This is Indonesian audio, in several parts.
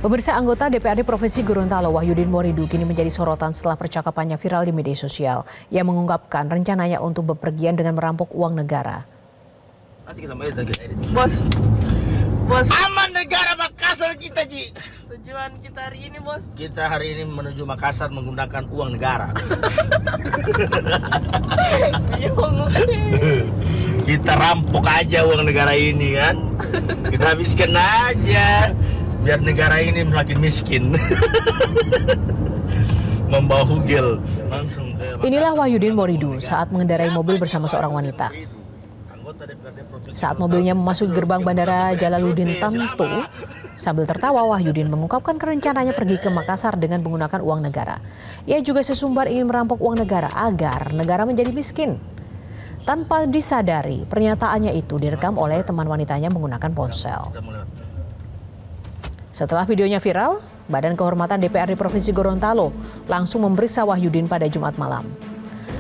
Pemirsa, anggota DPRD Provinsi Gorontalo Wahyudin Moridu kini menjadi sorotan setelah percakapannya viral di media sosial. Ia mengungkapkan rencananya untuk bepergian dengan merampok uang negara. Bos, aman negara Makassar kita, Ji. tujuan kita hari ini, bos. Kita hari ini menuju Makassar menggunakan uang negara. Kita rampok aja uang negara ini kan. Kita habiskan aja. Biar negara ini makin miskin. Membawa hugel langsung ke Makassar. Inilah Wahyudin Moridu saat mengendarai mobil bersama seorang wanita. Saat mobilnya memasuki gerbang Bandara Jalaluddin Tanto, sambil tertawa Wahyudin mengungkapkan rencananya pergi ke Makassar dengan menggunakan uang negara. Ia juga sesumbar ingin merampok uang negara agar negara menjadi miskin. Tanpa disadari, pernyataannya itu direkam oleh teman wanitanya menggunakan ponsel. Setelah videonya viral, Badan Kehormatan DPRD Provinsi Gorontalo langsung memeriksa Wahyudin pada Jumat malam.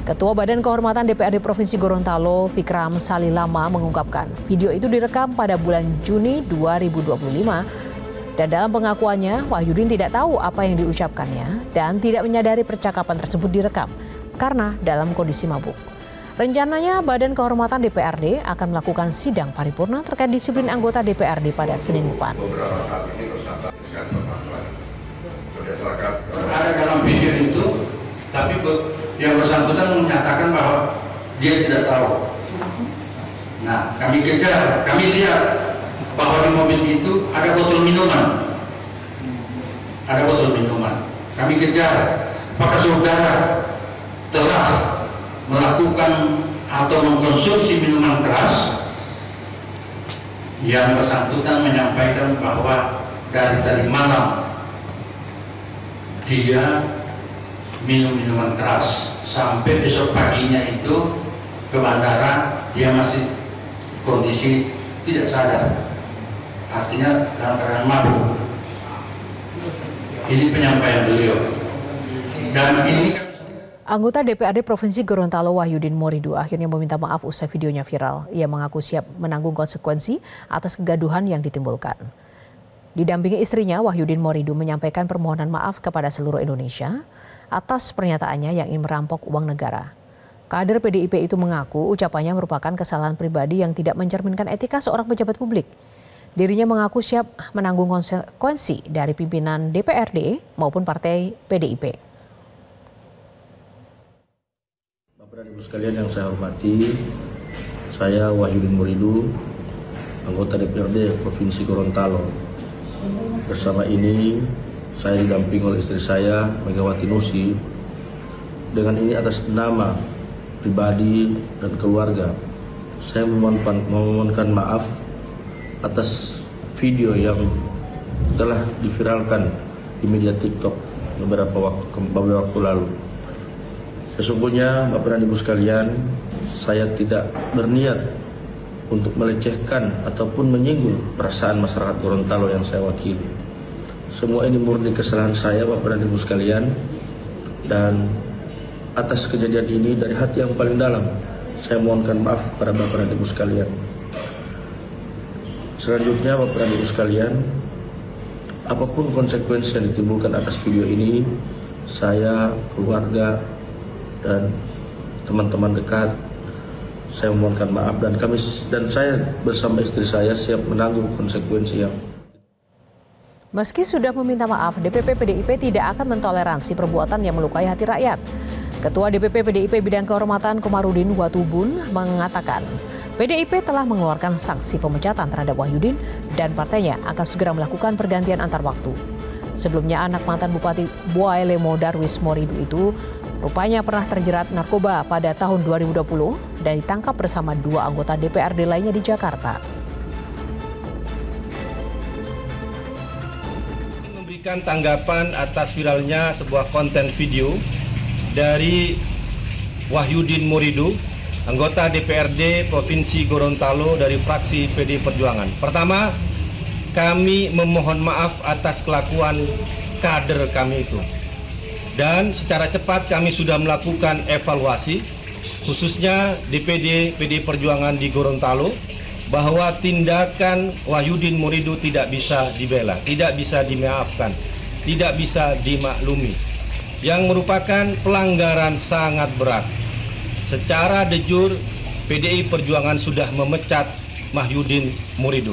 Ketua Badan Kehormatan DPRD Provinsi Gorontalo, Fikram Salilama, mengungkapkan video itu direkam pada bulan Juni 2025 dan dalam pengakuannya Wahyudin tidak tahu apa yang diucapkannya dan tidak menyadari percakapan tersebut direkam karena dalam kondisi mabuk. Rencananya Badan Kehormatan DPRD akan melakukan sidang paripurna terkait disiplin anggota DPRD pada Senin depan. Beberapa saat ini tersangka permasalahan berdasarkan ada dalam video itu, tapi yang bersangkutan menyatakan bahwa dia tidak tahu. Nah, kami kejar, kami lihat bahwa di mobil itu ada botol minuman. Ada botol minuman. Kami kejar, apakah saudara telah melakukan atau mengkonsumsi minuman keras? Yang bersangkutan menyampaikan bahwa dari tadi malam dia minum minuman keras sampai besok paginya itu ke bandara dia masih kondisi tidak sadar, artinya dalam keadaan mabuk. Ini penyampaian beliau dan ini Anggota DPRD Provinsi Gorontalo Wahyudin Moridu akhirnya meminta maaf usai videonya viral. Ia mengaku siap menanggung konsekuensi atas kegaduhan yang ditimbulkan. Didampingi istrinya, Wahyudin Moridu menyampaikan permohonan maaf kepada seluruh Indonesia atas pernyataannya yang ingin merampok uang negara. Kader PDIP itu mengaku ucapannya merupakan kesalahan pribadi yang tidak mencerminkan etika seorang pejabat publik. Dirinya mengaku siap menanggung konsekuensi dari pimpinan DPRD maupun partai PDIP. Bapak dan Ibu sekalian yang saya hormati, saya Wahyudin Moridu, anggota DPRD Provinsi Gorontalo. Bersama ini saya didampingi oleh istri saya, Megawati Nusi. Dengan ini atas nama pribadi dan keluarga, saya memohonkan maaf atas video yang telah diviralkan di media TikTok beberapa waktu lalu. Sesungguhnya Bapak dan Ibu sekalian, saya tidak berniat untuk melecehkan ataupun menyinggung perasaan masyarakat Gorontalo yang saya wakili. Semua ini murni kesalahan saya, Bapak dan Ibu sekalian, dan atas kejadian ini dari hati yang paling dalam saya mohonkan maaf kepada Bapak dan Ibu sekalian. Selanjutnya Bapak dan Ibu sekalian, apapun konsekuensi yang ditimbulkan atas video ini, saya, keluarga, dan teman-teman dekat, saya memohonkan maaf dan saya bersama istri saya siap menanggung konsekuensi yang. Meski sudah meminta maaf, DPP PDIP tidak akan mentoleransi perbuatan yang melukai hati rakyat. Ketua DPP PDIP Bidang Kehormatan Komarudin Watubun mengatakan, PDIP telah mengeluarkan sanksi pemecatan terhadap Wahyudin dan partainya akan segera melakukan pergantian antar waktu. Sebelumnya anak mantan Bupati Buaelemo Darwis Moridu itu rupanya pernah terjerat narkoba pada tahun 2020 dan ditangkap bersama 2 anggota DPRD lainnya di Jakarta. Memberikan tanggapan atas viralnya sebuah konten video dari Wahyudin Moridu, anggota DPRD Provinsi Gorontalo dari fraksi PD Perjuangan. Pertama, kami memohon maaf atas kelakuan kader kami itu. Dan secara cepat kami sudah melakukan evaluasi, khususnya DPD PD Perjuangan di Gorontalo, bahwa tindakan Wahyudin Muridu tidak bisa dibela, tidak bisa dimaafkan, tidak bisa dimaklumi, yang merupakan pelanggaran sangat berat. Secara de jure, PDI Perjuangan sudah memecat Wahyudin Muridu.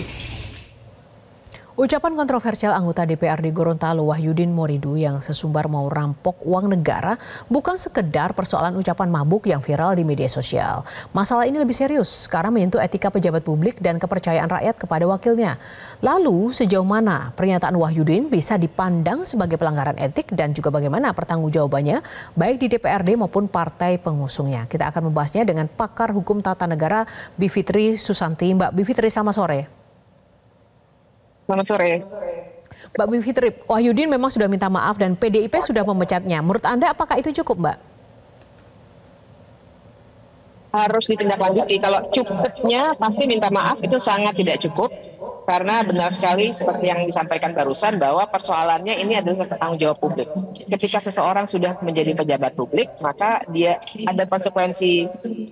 Ucapan kontroversial anggota DPRD Gorontalo Wahyudin Muridu yang sesumbar mau rampok uang negara bukan sekedar persoalan ucapan mabuk yang viral di media sosial. Masalah ini lebih serius karena menyentuh etika pejabat publik dan kepercayaan rakyat kepada wakilnya. Lalu sejauh mana pernyataan Wahyudin bisa dipandang sebagai pelanggaran etik dan juga bagaimana pertanggungjawabannya baik di DPRD maupun partai pengusungnya. Kita akan membahasnya dengan pakar hukum tata negara Bivitri Susanti. Mbak Bivitri, selamat sore. Selamat sore. Mbak Bivitri, Wahyudin memang sudah minta maaf dan PDIP sudah memecatnya. Menurut Anda apakah itu cukup, Mbak? Harus ditindaklanjuti. Kalau cukupnya pasti minta maaf itu sangat tidak cukup. Karena benar sekali seperti yang disampaikan barusan bahwa persoalannya ini adalah tanggung jawab publik. Ketika seseorang sudah menjadi pejabat publik, maka dia ada konsekuensi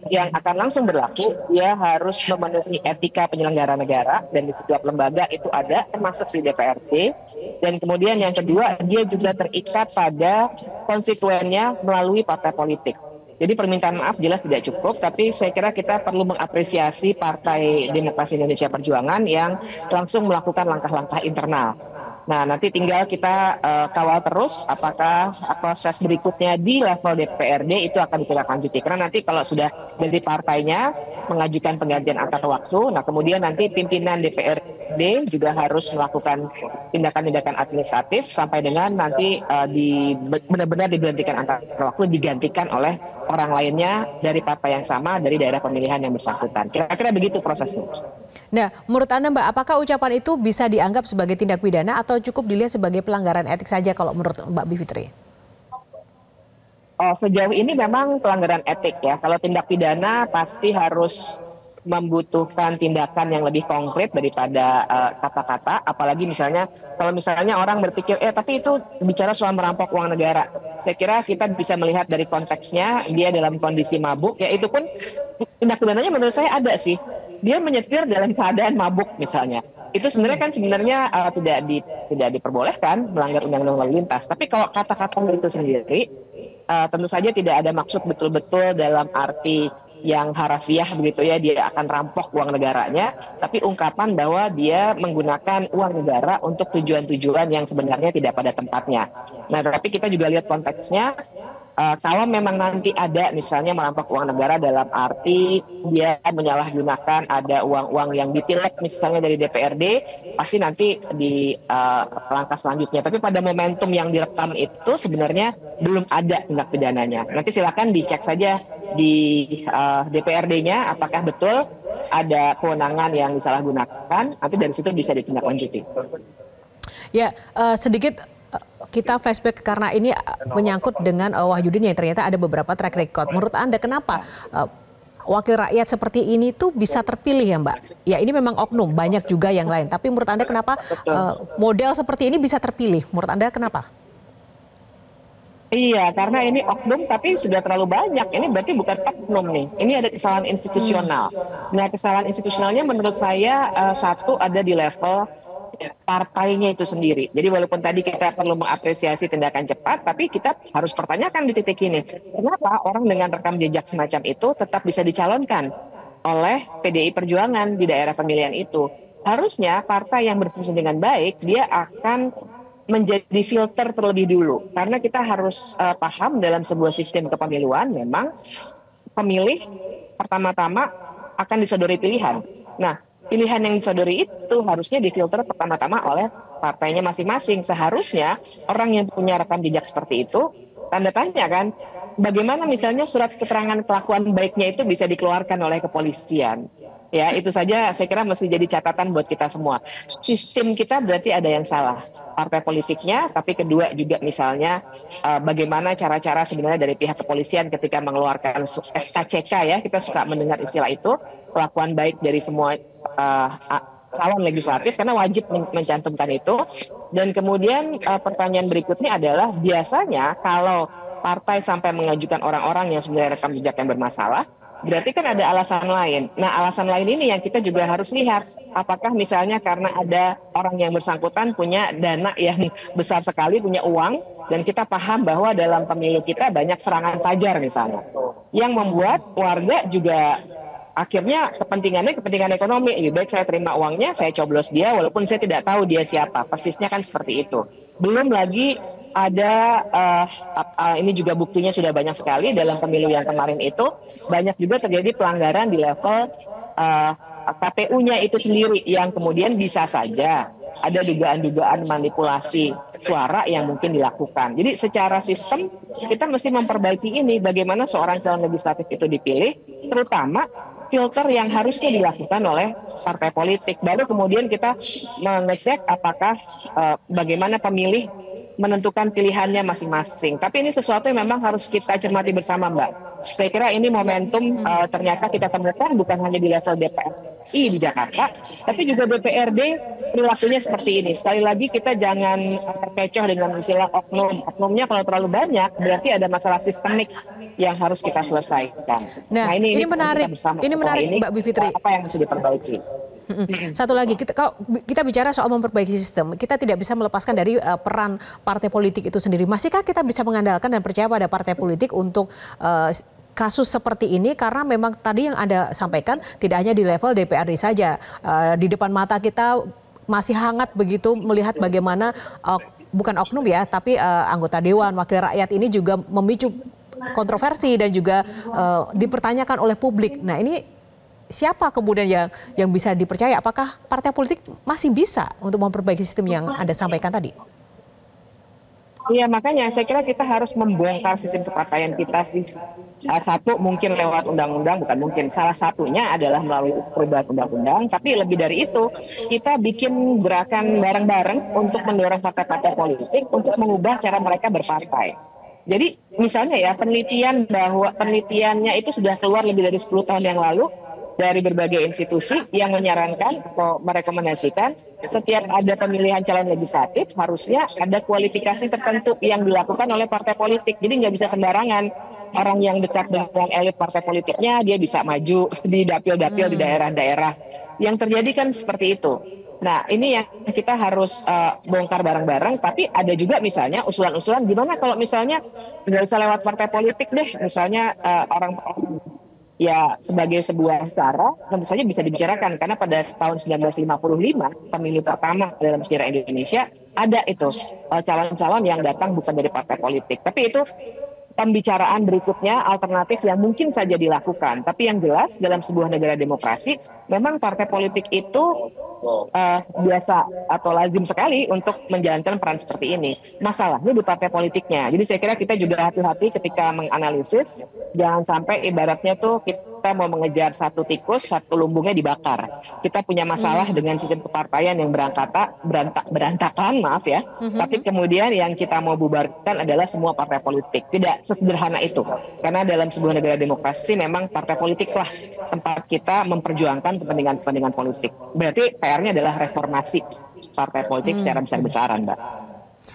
yang akan langsung berlaku. Dia harus memenuhi etika penyelenggara negara dan di setiap lembaga itu ada, termasuk di DPRD. Dan kemudian yang kedua, dia juga terikat pada konstituennya melalui partai politik. Jadi permintaan maaf jelas tidak cukup, tapi saya kira kita perlu mengapresiasi Partai Demokrasi Indonesia Perjuangan yang langsung melakukan langkah-langkah internal. Nah, nanti tinggal kita kawal terus apakah proses berikutnya di level DPRD itu akan ditindaklanjuti. Karena nanti kalau sudah dari partainya mengajukan penggantian antar waktu, nah kemudian nanti pimpinan DPRD juga harus melakukan tindakan-tindakan administratif sampai dengan nanti benar-benar diberhentikan antar waktu, digantikan oleh orang lainnya dari partai yang sama dari daerah pemilihan yang bersangkutan. Kira-kira begitu prosesnya. Nah, menurut Anda, Mbak, apakah ucapan itu bisa dianggap sebagai tindak pidana atau cukup dilihat sebagai pelanggaran etik saja kalau menurut Mbak Bivitri? Sejauh ini memang pelanggaran etik ya. Kalau tindak pidana pasti harus membutuhkan tindakan yang lebih konkret daripada kata-kata, apalagi misalnya kalau misalnya orang berpikir tapi itu bicara soal merampok uang negara. Saya kira kita bisa melihat dari konteksnya dia dalam kondisi mabuk, ya itu pun tindak pidananya menurut saya ada sih. Dia menyetir dalam keadaan mabuk misalnya. Itu sebenarnya kan tidak diperbolehkan melanggar undang-undang lalu lintas. Tapi kalau kata-kata itu sendiri tentu saja tidak ada maksud betul-betul dalam arti yang harafiah begitu ya, dia akan rampok uang negaranya, tapi ungkapan bahwa dia menggunakan uang negara untuk tujuan-tujuan yang sebenarnya tidak pada tempatnya. Nah, tapi kita juga lihat konteksnya. Kalau memang nanti ada misalnya merampok uang negara dalam arti dia menyalahgunakan ada uang-uang yang ditilek misalnya dari DPRD, pasti nanti di langkah selanjutnya. Tapi pada momentum yang direkam itu sebenarnya belum ada tindak pidananya. Nanti silakan dicek saja di DPRD-nya apakah betul ada kewenangan yang disalahgunakan, nanti dari situ bisa ditindaklanjuti. Ya, sedikit kita flashback karena ini menyangkut dengan Wahyudin yang ternyata ada beberapa track record. Menurut Anda kenapa wakil rakyat seperti ini tuh bisa terpilih ya, Mbak? Ya, ini memang oknum, banyak juga yang lain. Tapi menurut Anda kenapa model seperti ini bisa terpilih? Menurut Anda kenapa? Iya, karena ini oknum tapi sudah terlalu banyak. Ini berarti bukan oknum nih. Ini ada kesalahan institusional. Nah, kesalahan institusionalnya menurut saya satu ada di level partainya itu sendiri. Jadi walaupun tadi kita perlu mengapresiasi tindakan cepat, tapi kita harus pertanyakan di titik ini, kenapa orang dengan rekam jejak semacam itu tetap bisa dicalonkan oleh PDI Perjuangan di daerah pemilihan itu? Harusnya partai yang berfungsi dengan baik, dia akan menjadi filter terlebih dulu. Karena kita harus paham dalam sebuah sistem kepemiluan, memang pemilih pertama-tama akan disodori pilihan. Nah, pilihan yang disodori itu harusnya difilter pertama-tama oleh partainya masing-masing. Seharusnya orang yang punya rekam jejak seperti itu, tanda tanya kan, bagaimana misalnya surat keterangan kelakuan baiknya itu bisa dikeluarkan oleh kepolisian. Ya, itu saja saya kira mesti jadi catatan buat kita semua. Sistem kita berarti ada yang salah. Partai politiknya, tapi kedua juga misalnya bagaimana cara-cara sebenarnya dari pihak kepolisian ketika mengeluarkan SKCK ya, kita suka mendengar istilah itu, kelakuan baik dari semua calon legislatif karena wajib mencantumkan itu. Dan kemudian pertanyaan berikutnya adalah biasanya kalau partai sampai mengajukan orang-orang yang sebenarnya rekam jejak yang bermasalah, berarti kan ada alasan lain. Nah, alasan lain ini yang kita juga harus lihat. Apakah misalnya karena ada orang yang bersangkutan punya dana yang besar sekali, punya uang, dan kita paham bahwa dalam pemilu kita banyak serangan fajar misalnya. Yang membuat warga juga akhirnya kepentingan ekonomi. Lebih baik saya terima uangnya, saya coblos dia walaupun saya tidak tahu dia siapa. Persisnya kan seperti itu. Belum lagi ada ini juga buktinya sudah banyak sekali dalam pemilu yang kemarin itu banyak juga terjadi pelanggaran di level KPU-nya itu sendiri yang kemudian bisa saja ada dugaan-dugaan manipulasi suara yang mungkin dilakukan. Jadi secara sistem kita mesti memperbaiki ini bagaimana seorang calon legislatif itu dipilih, terutama filter yang harusnya dilakukan oleh partai politik. Baru kemudian kita mengecek apakah bagaimana pemilih menentukan pilihannya masing-masing. Tapi ini sesuatu yang memang harus kita cermati bersama, Mbak. Saya kira ini momentum ternyata kita temukan bukan hanya di level DPRI di Jakarta, tapi juga DPRD perilakunya seperti ini. Sekali lagi kita jangan terkecoh dengan istilah oknum. Oknumnya kalau terlalu banyak berarti ada masalah sistemik yang harus kita selesaikan. Nah, ini menarik. Ini menarik, Mbak Bivitri. Apa yang harus diperbaiki? Satu lagi, kalau kita bicara soal memperbaiki sistem, kita tidak bisa melepaskan dari peran partai politik itu sendiri. Masihkah kita bisa mengandalkan dan percaya pada partai politik untuk kasus seperti ini? Karena memang tadi yang Anda sampaikan tidak hanya di level DPRD saja. Di depan mata kita masih hangat begitu melihat bagaimana bukan oknum ya, tapi anggota Dewan Wakil Rakyat ini juga memicu kontroversi dan juga dipertanyakan oleh publik. Nah, ini siapa kemudian yang bisa dipercaya? Apakah partai politik masih bisa untuk memperbaiki sistem yang Anda sampaikan tadi? Iya, makanya saya kira kita harus membongkar sistem kepartaian kita sih. Satu mungkin lewat undang-undang, bukan mungkin. Salah satunya adalah melalui perubahan undang-undang. Tapi lebih dari itu, kita bikin gerakan bareng-bareng untuk mendorong partai-partai politik untuk mengubah cara mereka berpartai. Jadi misalnya ya, penelitiannya itu sudah keluar lebih dari 10 tahun yang lalu, dari berbagai institusi yang menyarankan atau merekomendasikan setiap ada pemilihan calon legislatif harusnya ada kualifikasi tertentu yang dilakukan oleh partai politik. Jadi nggak bisa sembarangan orang yang dekat dengan elit partai politiknya dia bisa maju di dapil-dapil di daerah-daerah. Yang terjadi kan seperti itu. Nah, ini yang kita harus bongkar bareng-bareng, tapi ada juga misalnya usulan-usulan gimana kalau misalnya nggak usah lewat partai politik deh, misalnya orang ya sebagai sebuah cara tentu saja bisa dibicarakan karena pada tahun 1955 pemilu pertama dalam sejarah Indonesia ada itu calon-calon yang datang bukan dari partai politik, tapi itu pembicaraan berikutnya alternatif yang mungkin saja dilakukan. Tapi yang jelas dalam sebuah negara demokrasi memang partai politik itu biasa atau lazim sekali untuk menjalankan peran seperti ini. Masalahnya di partai politiknya. Jadi saya kira kita juga hati-hati ketika menganalisis, jangan sampai ibaratnya tuh kita mau mengejar satu tikus, satu lumbungnya dibakar. Kita punya masalah dengan sistem kepartaian yang berantakan, maaf ya. Tapi kemudian yang kita mau bubarkan adalah semua partai politik. Tidak sesederhana itu. Karena dalam sebuah negara demokrasi memang partai politiklah tempat kita memperjuangkan kepentingan-kepentingan politik. Berarti PR-nya adalah reformasi partai politik secara besar-besaran, Mbak.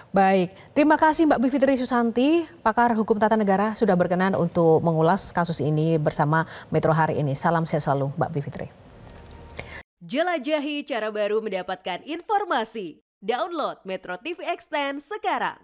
Baik, terima kasih Mbak Bivitri Susanti, pakar hukum tata negara sudah berkenan untuk mengulas kasus ini bersama Metro hari ini. Salam sehat selalu Mbak Bivitri. Jelajahi cara baru mendapatkan informasi. Download Metro TV Extend sekarang.